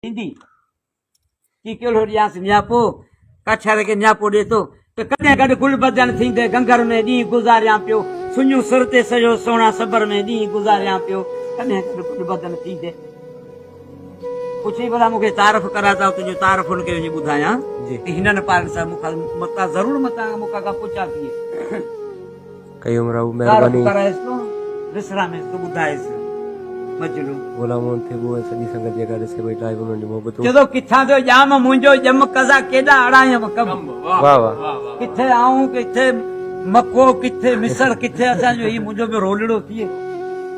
Hindi. Kikil horias nyapo, kachare ke nyapo de to kane gad gul badan thinde gangar me di guzarya pyo sunyu surte sayo sona sabar me di guzarya pyo kane gad gul badan thinde पूछी भला मुझे तारफ करा था तुझे तारफ उनके ये बुधाया हिनन पार सा मुखा मता जरूर मता मुखा का पूछा किए कई उम्र मेहरबानी करा इसको विश्राम में तो बुधाए से मजलू बोला मोन थे वो सदी संगत जगह से बैठा है उन्होंने मोहब्बत जदो किथा जो जाम मुंजो जम कजा केडा अड़ायम कम वाह वाह किथे आऊं किथे मक्को किथे मिसर किथे असा जो ये मुंजो में रोलड़ो थिए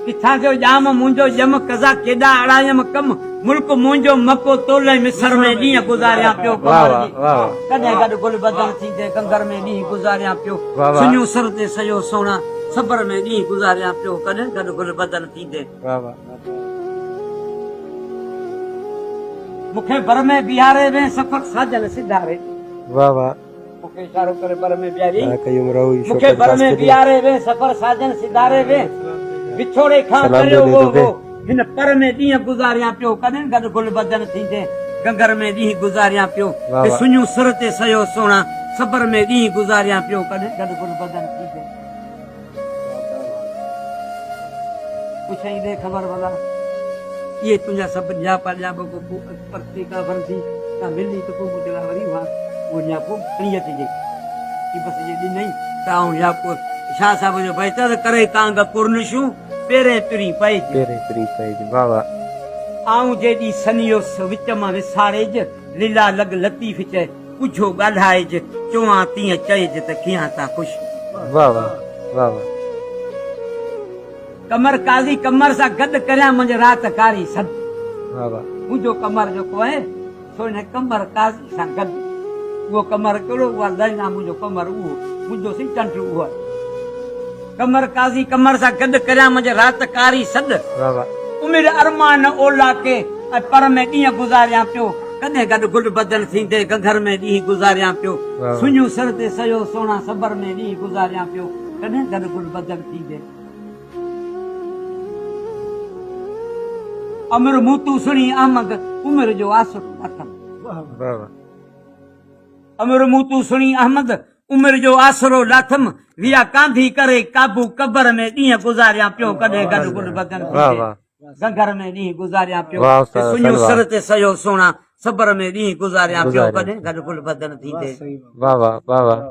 किथा जो जाम मुंजो जम कजा केडा अड़ायम कम मुल्क मुंजो मक्को तोले मिसर में डी गुजारिया पियो कने गड गुल बदन थींदे कंगर में डी गुजारिया पियो सुन्यो सरते सयो सोना सबर में डी गुजारिया पियो कने गड गुल बदन थींदे वाह वाह मुखे बर में बिहारे में सफर साजल सिधारे वाह वाह मुखे इशारो करे बर में बिहारी कई उम्र हुई मुखे बर में बिहारे में सफर साजन सिधारे में बिछोड़े खां करियो वो हिन पर में ॾींहं गुज़ारिया पियो कॾहिं गॾु गुल बदन थींदे गंगर में ॾींहं गुज़ारिया पियो सुञू सुर ते सयो सोना सबर में ॾींहं गुज़ारिया पियो कॾहिं गॾु गुल बदन थींदे पुछई दे ख़बर भला ये तुंहिंजा सभु न्यापा न्यापो परती का फरसी का मिली त पोइ ॿुधला वरी हुआ उहो न्यापो खणी अचिजे की बस जे ॾिनई त आऊं न्यापो शाह साहब जो बहितर करे कांग कुर्निशूं पेरे तुरी पाइजे वाह वाह आऊं जेडी सनियो विच मां विसारे ज लीला लग लतीफ चए कुझो ॻाल्हाए ज चोआ तीअं चए ज त कीअं था ख़ुशि वाह वाह वाह वाह कमर काज़ी कमर सां गॾु करियां मुंहिंजी राति कारी सद वाह वाह मुंहिंजो कमर जेको आहे सो हिन कमर काज़ी सां गॾु उहो कमर कहिड़ो उहा लैना मुंहिंजो कमर उहो मुंहिंजो सी चंड उहो आहे कमर काज़ी कमर सां गॾु करियां मुंहिंजे राति कारी सद उमिरि अरमान ओला के पर में ॾींहं गुज़ारिया पियो कॾहिं गॾु गुल बदन थींदे गंगर में ॾींहं गुज़ारिया पियो सुञू सर ते सयो सोना सबर में ॾींहं गुज़ारिया पियो कॾहिं गॾु गुल बदन थींदे अमर मूतू सुणी अहमद उमिरि जो आसरो अथम अमर मूतू सुणी अहमद उमिरि जो आसरो लाथम विया कांधी करे काबू कबर में ॾींहं गुज़ारिया पियो कॾहिं गॾु गुल बदन थींदे गंगर में ॾींहं गुज़ारिया पियो सुञू सर ते सयो सोना सबर में ॾींहं गुज़ारिया पियो कॾहिं गॾु गुल बदन थींदे वाह वाह वाह वाह